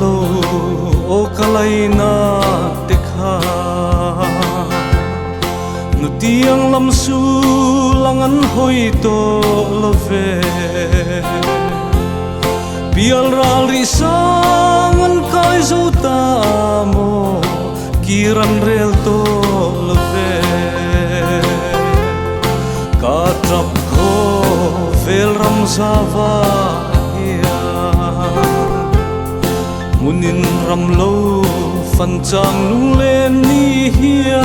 lo o kalai na te kha nu tiang lam su langan hoi to lo ve bial ral ri sangan kai zo ta mo kiran rel to lo ve ka trap kho vel ram zawa munin ram lo fan chang lung len ni hian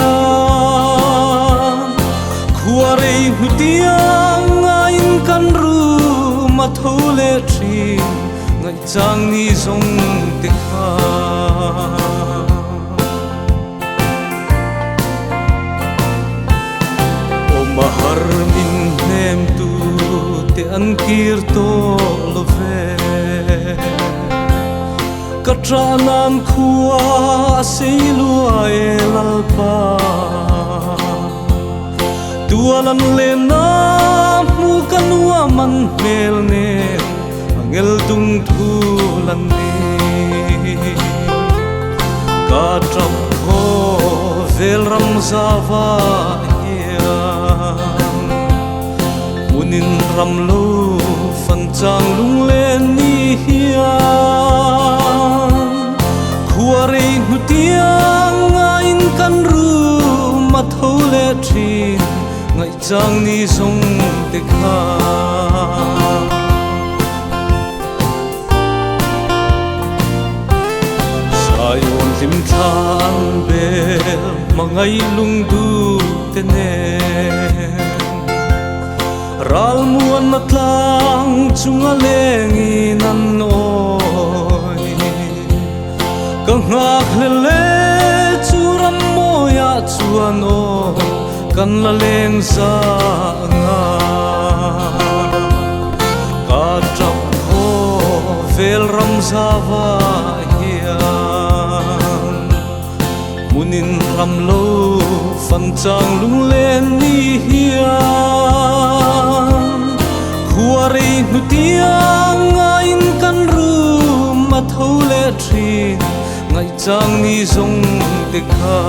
khuarei hutiang ngain kan ru ma thole thi ngai chang ni zong te kha o mahar min nem tu te an kir to lo ve katranan khua seilua elalpa tualan lena mu kanua man mel ne angel tung thulan ni katrap ho vel ram zawa hian munin ram lo fan chang lung len ni hian khuarei nu tiang ngain kan ru ma thole thin ngai chang ni song te kha sayon lim than bel mangai lung du te ne ral muan na tlang chunga lengi nan oi kangak lele churam moya chuan o kan la leng sa nga ka trap kho vel ram zawa hian munin ram lo fan chang lung len ni hian khuarei nu tiang ngain kan ru ma thole thin ngai chang ni zong te kha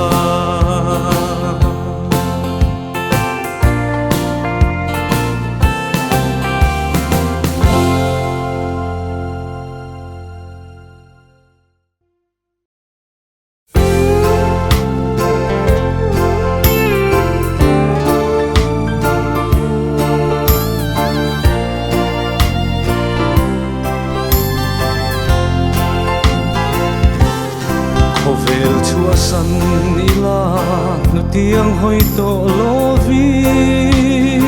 san ila nu tiang hoi to lovin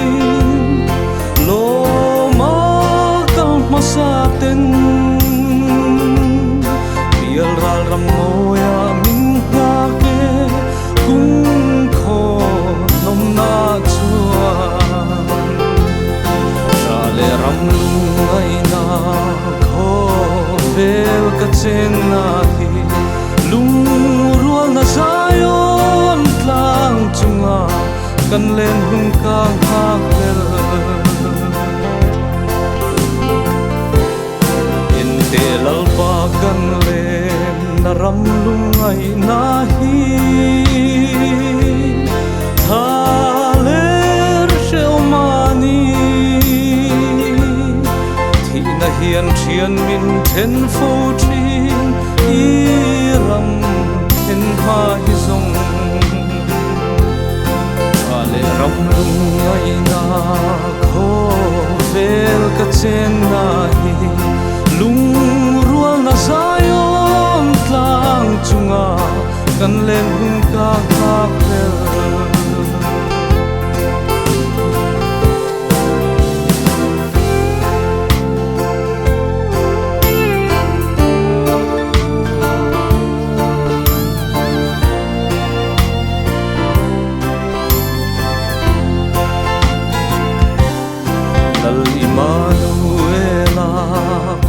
lo ma kal masa ten bial ral ram moya min ha ke kung kho nom na chuan ra le ram lungai na kho vel ka chen na hi lung na sayon tlang chunga kan len hung kang hakel in te lalpa kan len na ram lungai na hi thaler sheomani thi na hian thian min then fo thin i ram en mai zong ale ram lungai na kho vel ka chen na hi lung rual na sayon tlang chunga kan len ka ka pel Immanuela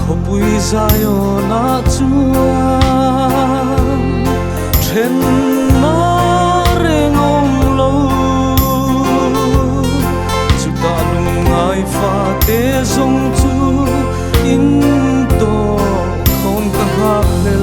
khopui zayona chuan then na rengom lo chuta lungai fa te zong chu in to khom ka ha le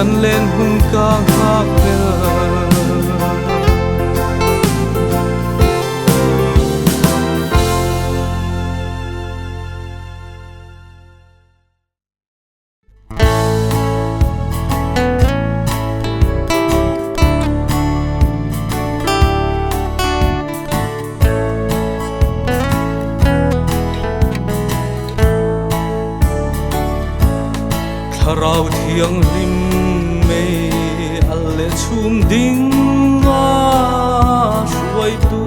กันเล่นหุ่นกาหักเดิเราเที่ยงริมเมอัลเลชุมดิ่งอาช่วยตู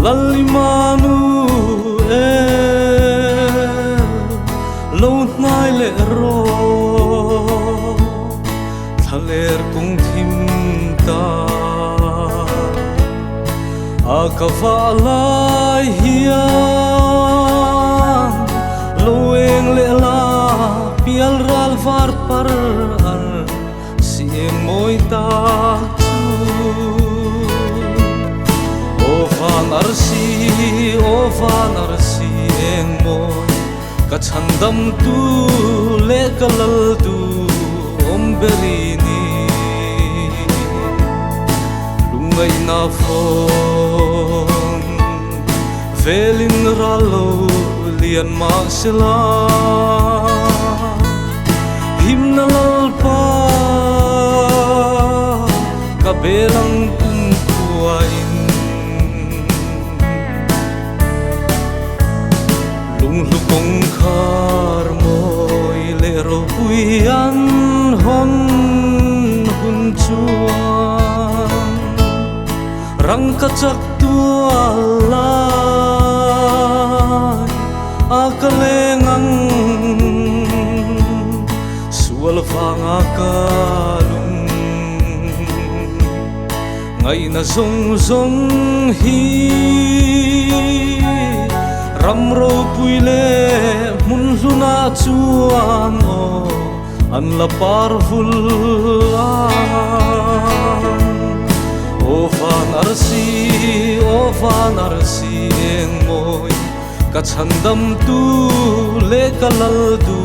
ลัลลิมานูเอลลูนายเลโรทะเลกุงทิมตาอากาฟาลายเฮียPial ral var par ar si moi ta tu o van ar si eng moi ka chandam tu le kalal tu om berini lungai na phong velin ralo lian ma sila himnalalpa kabelang kumpuain lunglukong karmoy lero puyan hon huncuan rangkacak tualay akalengang walfang akalung ngay na zong hi ramro puile munluna chuan o an la parvulan o van arsi eng moi ka chandam tu le kalal du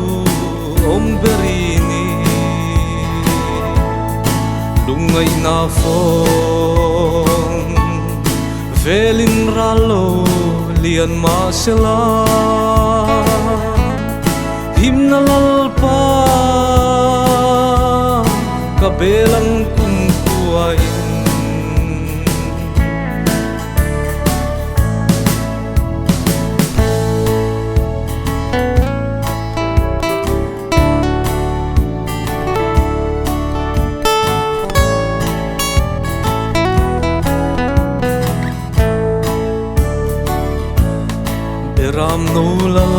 om berini lungai na phong velin ralo lian ma sela himnalalpa kabelang kumpuain ram nula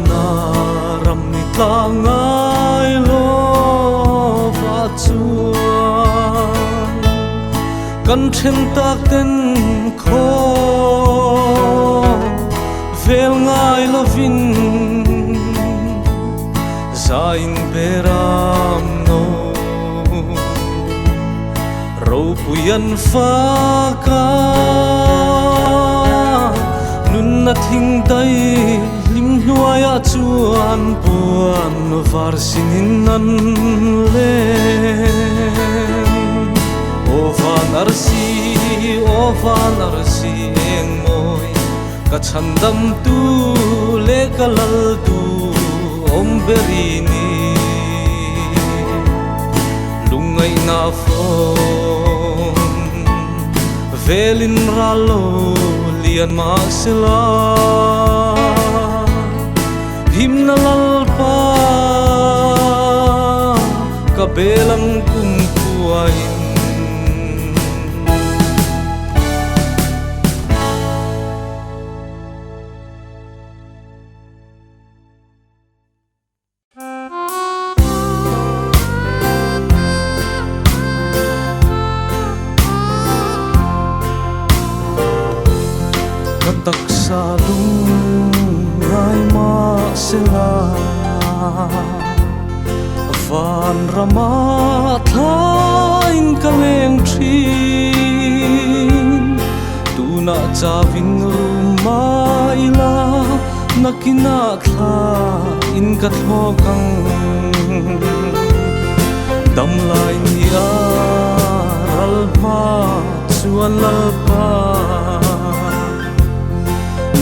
na ram ni tlangai lo va chuan kan then tak ten kho vel ngai lovin zain beram no ro puyan fa ka na thing dai lim nuaya chuan puan var sinin nan le o van arsi eng moi ka chandam tu le kalal tu om berini lungai na phong velin ralo lian ma sila himnalalpa kabelang kumpuain taksa lungai ma sila van rama thain kaleng thin tuna chavin rumaila nakina kha in ka thokang dam lai ni a ralma chuan lalpa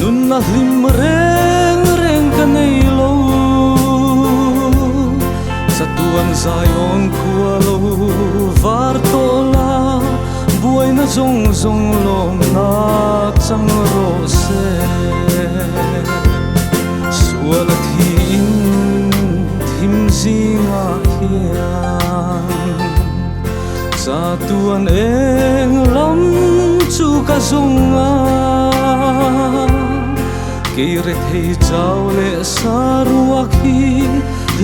nun na hlim reng reng ka nei lo satuan zayon khua lo var tola buai na zong zong lom na chang ro se suala thin thim zinga hian satuan eng lam chu ka zonga kire thei chau le saruak hi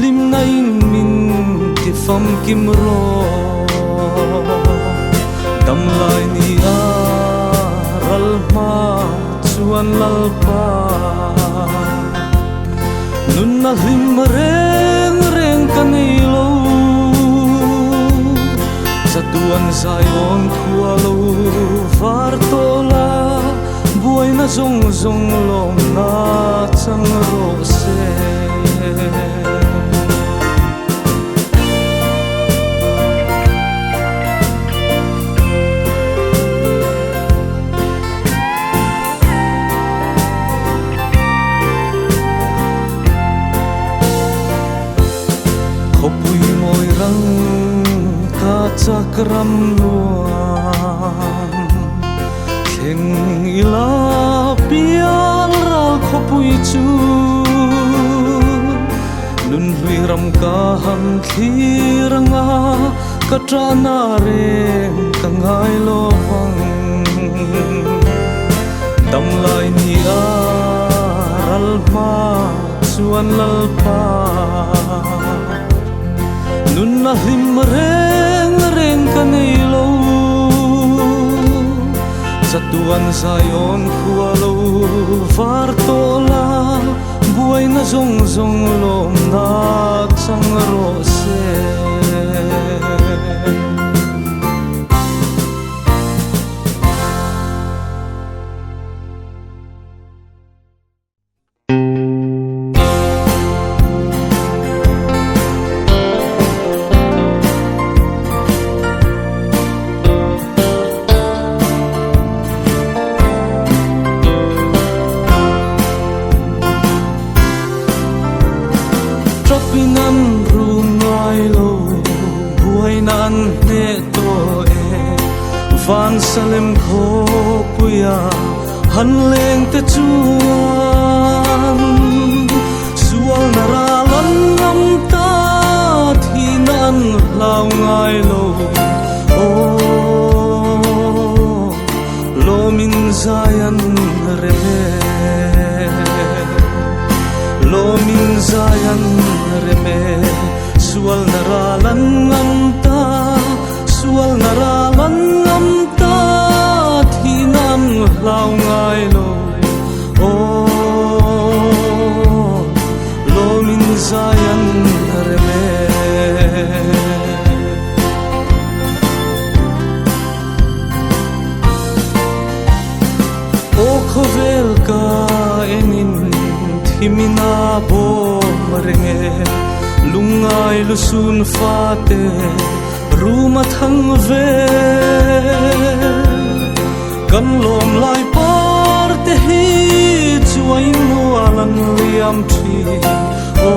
lim na in min ti fam kim ro dam lai ni a ralma chuan lalpa nun na hlim reng reng ka nei lo satuan zayon khua lo var tola buai na zong zong lom na chang ro se khopui moi rang ka chakram nuam theng ila pial ral khopui chu nun hui ram ka ham thiranga ka trana reng ka ngai lo wang dam lai ni a ralma chuan lalpa nun na hlim reng reng ka nei lo satuan zayon khua lo var tola buai na zong zong lom na chang ro se pinan rungai lo buai nan ne to e van salem kho puya han leng te chuan sual nara lan ngam ta thinan lau ngai lo o lo min zayan re lo min zayan reme sual naralan ngamta sual naralan ngamta thinan lau ngai lo o lo min zayan reme o khovel ka enin thimina bo renge lungai lusun fate ruma thang ve kan lom lai par te hi chuai nu alan liam thi o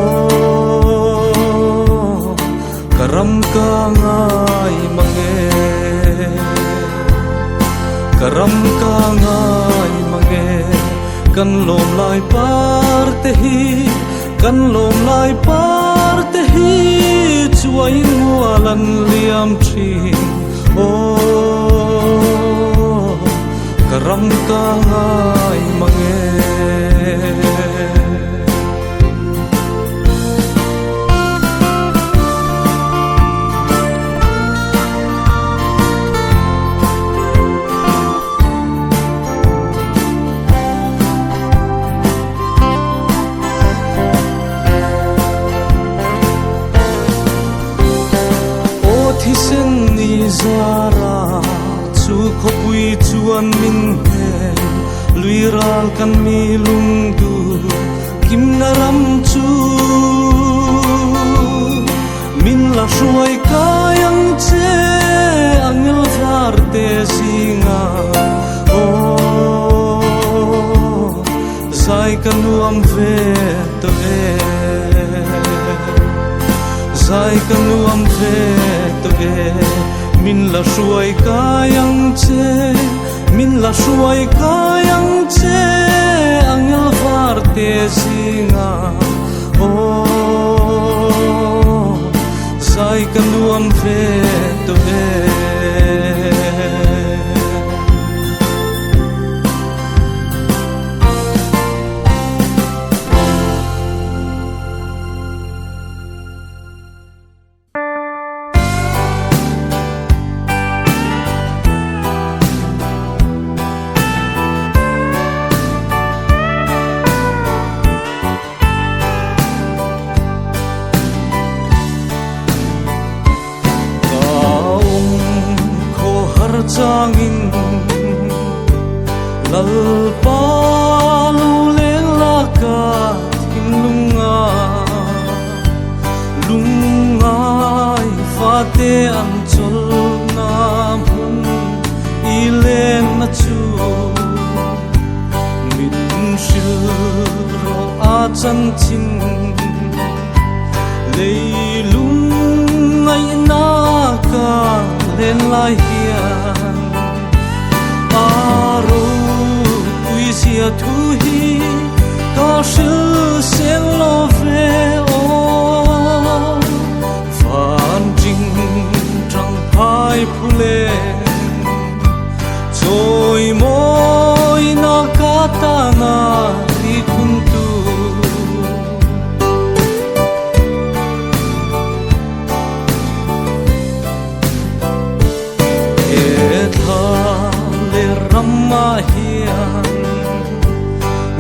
karam ka ngai mange karam ka ngai mange kan lom lai par te hi kan lom lai par te hi chuai nu alan liam thi o karam ka ngai mange sen ni zara chu khopui chuan min he luiral kan mi lung du kim na ram chu min la shuai kayang che angel var te singa o sai kanuam ve to e sai kanuam ve to e min la shuai kayang che min la shuai kayang che angel var te singa o sai kanuam ve to e changin lalpa lu leng la ka thim lungai fate an chol na mun ilen na chu min shil ro a chan chin leilung ngai na ka len lai hian aro puisia thu hi ka shil sen lo ve o van jing trăng phai phule choi moi na katana ti kun tu ramma hian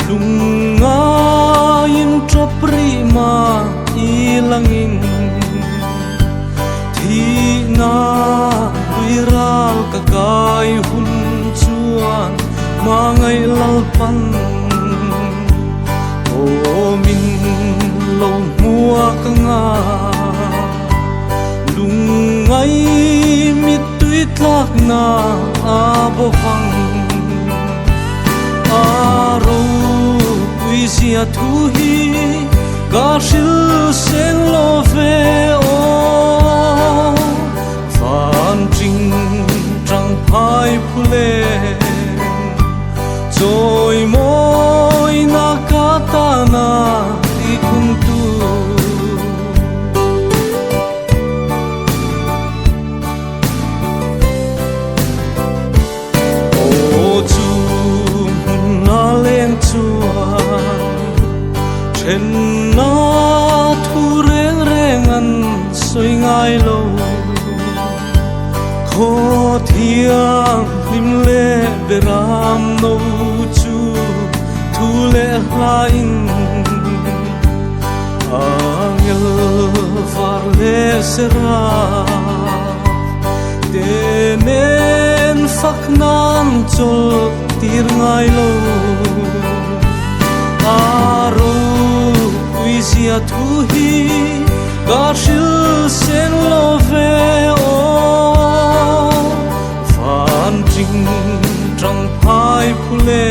lungain troprima ilangin thi na viral ka kai hun chuan mangai lalpan o min lo mua ka nga lungai mit tuit lak na abo phang aro puisia thu hi ka shil sen lo ve o van jing trăng phai phule choi moi na katana ti kun tu chen na thu reng reng an soi ngai lo kho thiang lim le beram no chu thu le hlain angel var le sera de nen phak nan chol tir ngai lo aro puisia thu hi ka shil sen lo ve o van jing trăng phai phule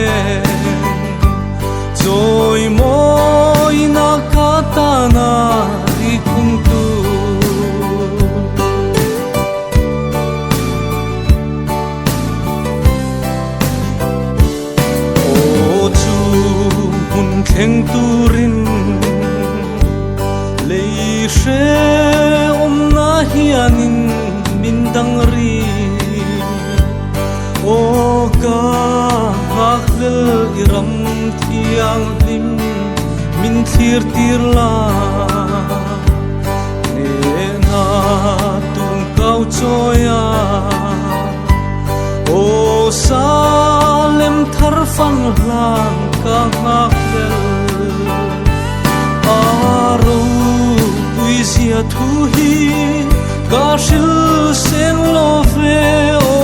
choi moi na katana ri kun tu o chu mun kheng turin she na hianin min dang ri o ka hakle iram thiang lim min thir tir la ne na tung kau choya o salem thar fan hlang ka hakle aro puisia thu hi ka shil sen lo ve o